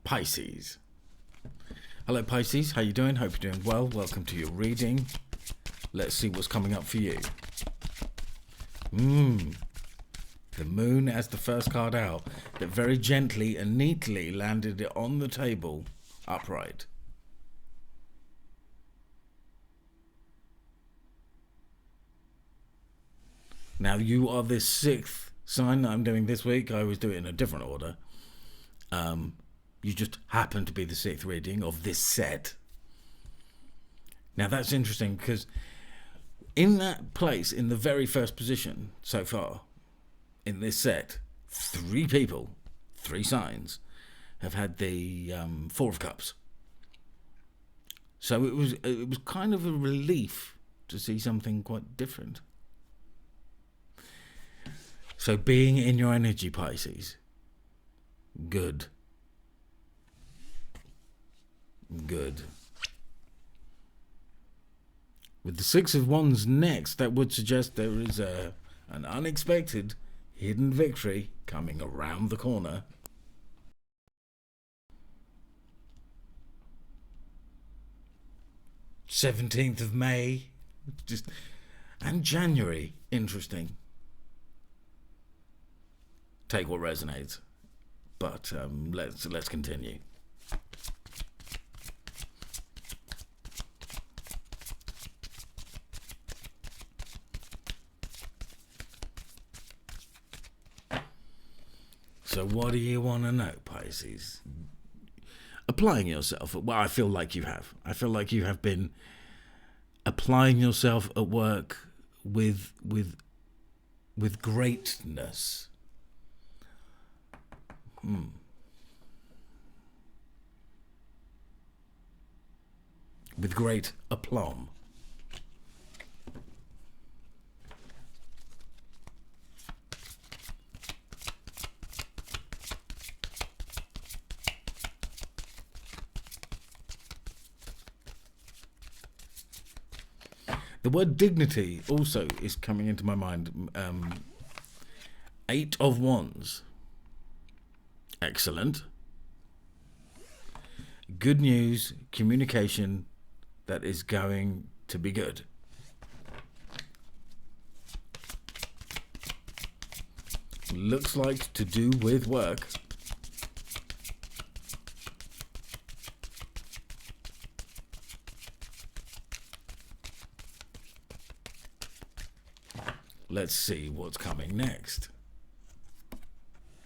Pisces. Hello Pisces, how you doing? Hope you're doing well. Welcome to your reading. Let's see what's coming up for you. The moon as the first card out, that very gently and neatly landed it on the table upright. Now you are the sixth sign that I'm doing this week. I always do it in a different order. You just happen to be the sixth reading of this set. Now that's interesting because in that place, in the very first position so far in this set, 3 people, 3 signs have had the Four of Cups. So it was kind of a relief to see something quite different. So being in your energy, Pisces, good. Good. With the Six of Wands next, that would suggest there is an unexpected hidden victory coming around the corner. May 17th, and January, interesting. Take what resonates, but let's continue. So what do you want to know, Pisces? Applying yourself. Well, I feel like you have. I feel like you have been applying yourself at work with greatness. With great aplomb. The word dignity also is coming into my mind. 8 of Wands. Excellent. Good news, communication that is going to be good. Looks like to do with work. Let's see what's coming next.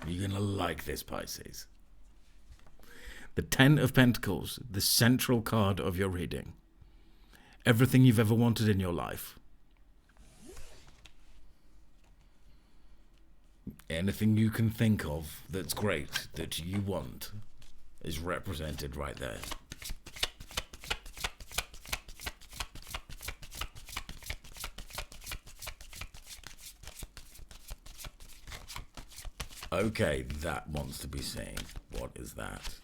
You're going to like this, Pisces. The 10 of Pentacles, the central card of your reading. Everything you've ever wanted in your life. Anything you can think of that's great, that you want, is represented right there. Okay, that wants to be seen. What is that?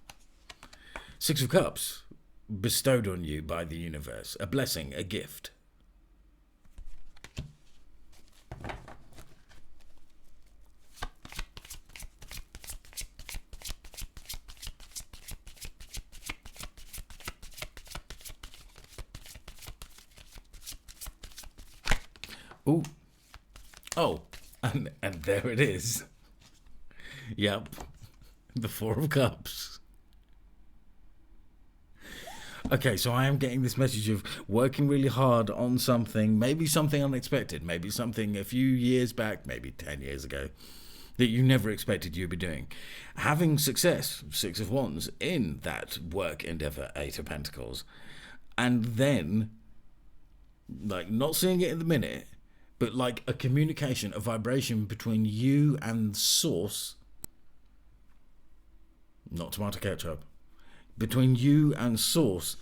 6 of Cups, bestowed on you by the universe. A blessing, a gift. Ooh. Oh, and there it is. Yep, the Four of Cups. Okay, so I am getting this message of working really hard on something, maybe something unexpected, maybe something a few years back, maybe 10 years ago, that you never expected you'd be doing. Having success, 6 of Wands, in that work endeavor, 8 of Pentacles, and then, like, not seeing it in the minute, but like a communication, a vibration between you and Source. Not tomato ketchup. Between you and Source,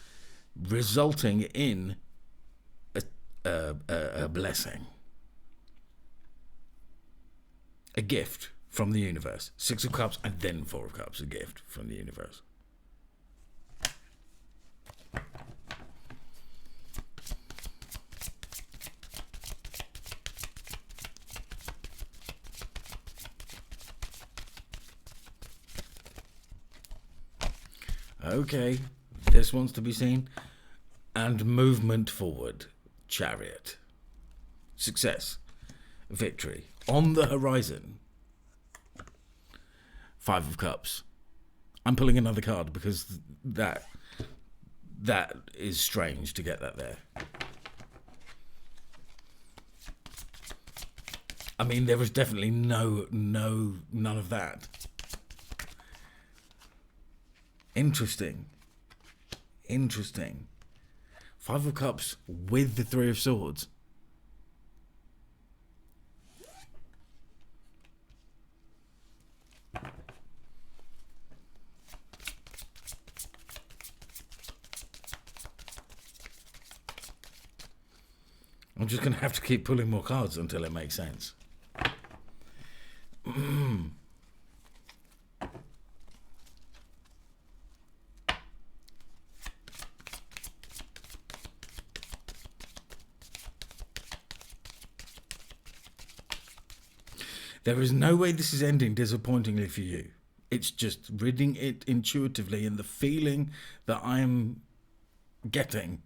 resulting in a blessing. A gift from the universe. 6 of Cups and then 4 of Cups. A gift from the universe. Okay, this wants to be seen. And movement forward. Chariot. Success. Victory. On the horizon. Five of Cups. I'm pulling another card because that is strange to get that there. I mean, there was definitely none of that. Interesting. Five of Cups with the Three of Swords. I'm just going to have to keep pulling more cards until it makes sense. There is no way this is ending disappointingly for you. It's just reading it intuitively and the feeling that I'm getting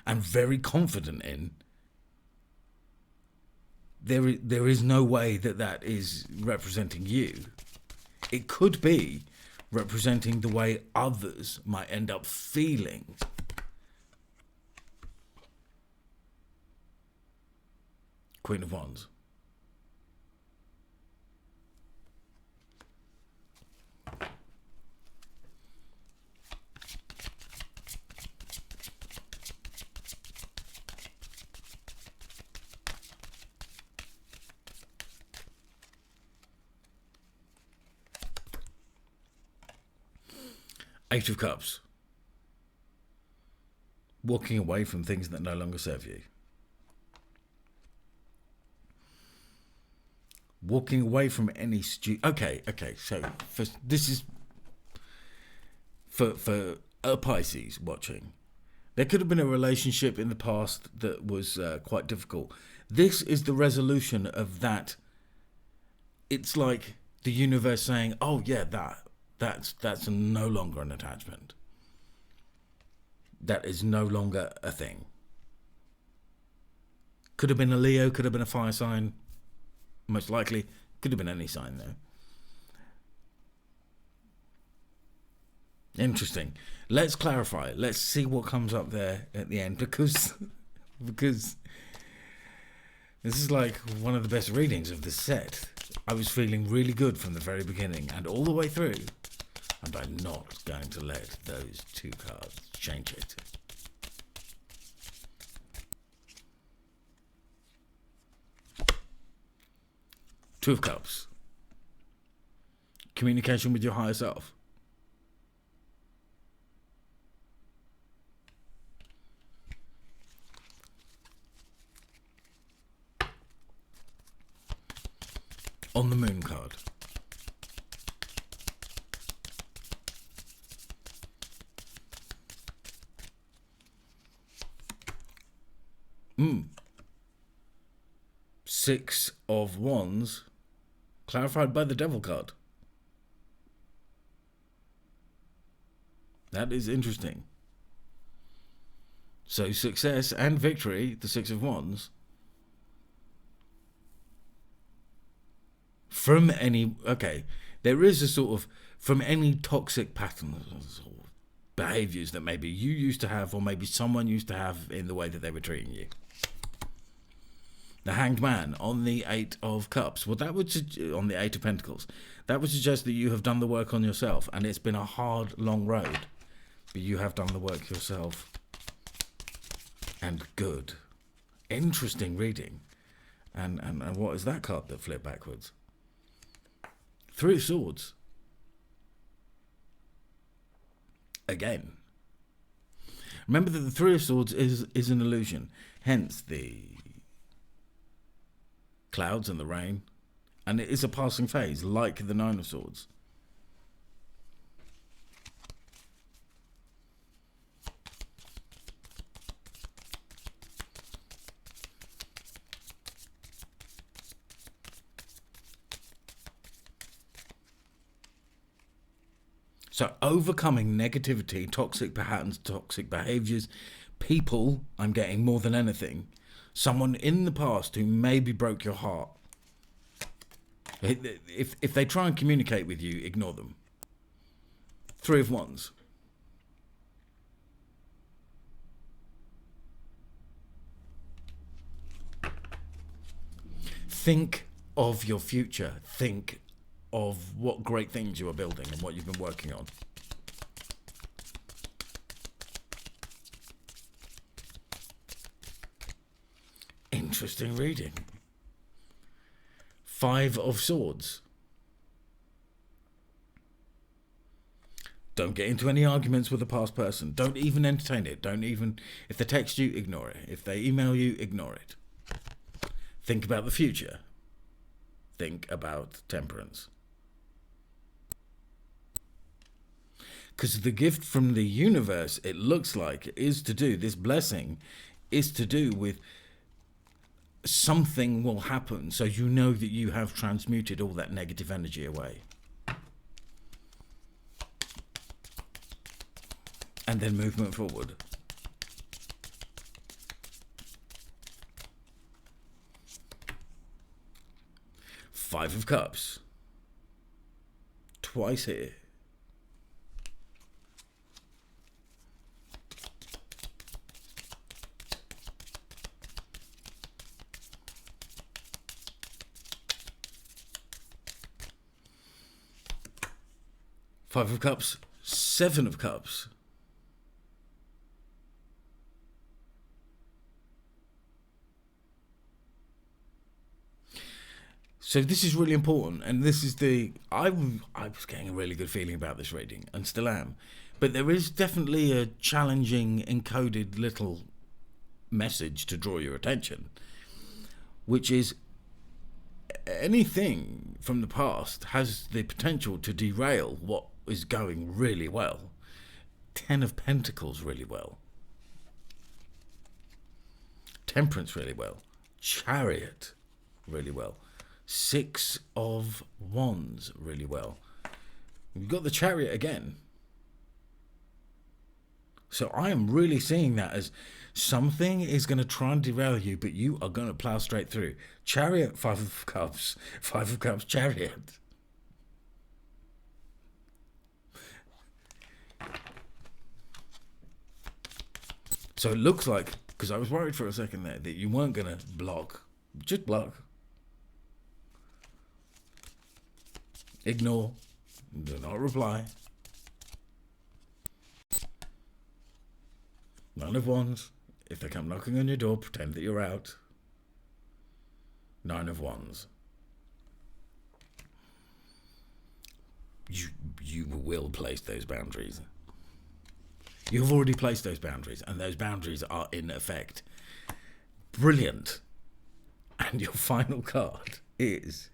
and very confident in. There is no way that is representing you. It could be representing the way others might end up feeling. Queen of Wands. Eight of Cups. Walking away from things that no longer serve you. Walking away from any Okay, so this is for a Pisces watching. There could have been a relationship in the past that was quite difficult. This is the resolution of that. It's like the universe saying, oh yeah, that's no longer an attachment. That is no longer a thing. Could have been a Leo, could have been a fire sign. Most likely, could have been any sign though. Interesting. Let's clarify. Let's see what comes up there at the end because this is like one of the best readings of the set. I was feeling really good from the very beginning and all the way through. And I'm not going to let those two cards change it. Two of Cups. Communication with your higher self. On the Moon card. Six of Wands, clarified by the Devil card. That is interesting. So success and victory, the Six of Wands. From any, okay, there is a sort of, from any toxic patterns or behaviours that maybe you used to have or maybe someone used to have in the way that they were treating you. The Hanged Man on the Eight of Cups. Well, that would, on the Eight of Pentacles, that would suggest that you have done the work on yourself and it's been a hard, long road. But you have done the work yourself. And good. Interesting reading. And what is that card that flipped backwards? Three of Swords. Again. Remember that the Three of Swords is an illusion. Hence the clouds and the rain. And it is a passing phase, like the Nine of Swords. So overcoming negativity, toxic patterns, toxic behaviors, people, I'm getting more than anything, someone in the past who maybe broke your heart. If they try and communicate with you, ignore them. Three of Wands. Think of your future. Think of what great things you are building and what you've been working on. Interesting reading. Five of Swords. Don't get into any arguments with a past person. Don't even entertain it. If they text you, ignore it. If they email you, ignore it. Think about the future. Think about temperance. Because the gift from the universe, it looks like, this blessing is to do with something will happen, so you know that you have transmuted all that negative energy away. And then movement forward. Five of Cups. Twice here. Five of Cups. Seven of Cups. So this is really important, and this is I was getting a really good feeling about this reading, and still am. But there is definitely a challenging, encoded little message to draw your attention, which is anything from the past has the potential to derail what is going really well. Ten of Pentacles really well. Temperance really well. Chariot really well. Six of Wands really well. You've got the Chariot again. So I am really seeing that as something is going to try and derail you, but you are going to plow straight through. Chariot, Five of Cups, Chariot. So it looks like, because I was worried for a second there, that you weren't going to block. Just block. Ignore. Do not reply. Nine of Wands. If they come knocking on your door, pretend that you're out. Nine of Wands. You will place those boundaries. You've already placed those boundaries, and those boundaries are in effect. Brilliant. And your final card is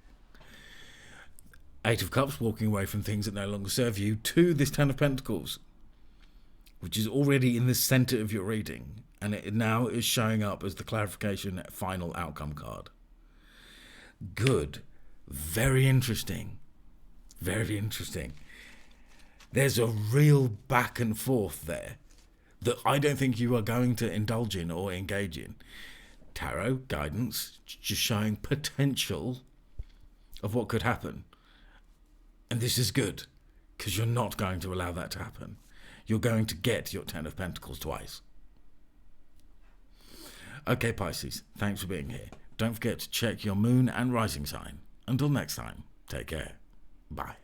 Eight of Cups, walking away from things that no longer serve you, to this Ten of Pentacles, which is already in the center of your reading, and it now is showing up as the clarification final outcome card. Good. Very interesting. Very interesting. There's a real back and forth there that I don't think you are going to indulge in or engage in. Tarot guidance just showing potential of what could happen. And this is good, because you're not going to allow that to happen. You're going to get your Ten of Pentacles twice. Okay, Pisces, thanks for being here. Don't forget to check your moon and rising sign. Until next time, take care. Bye.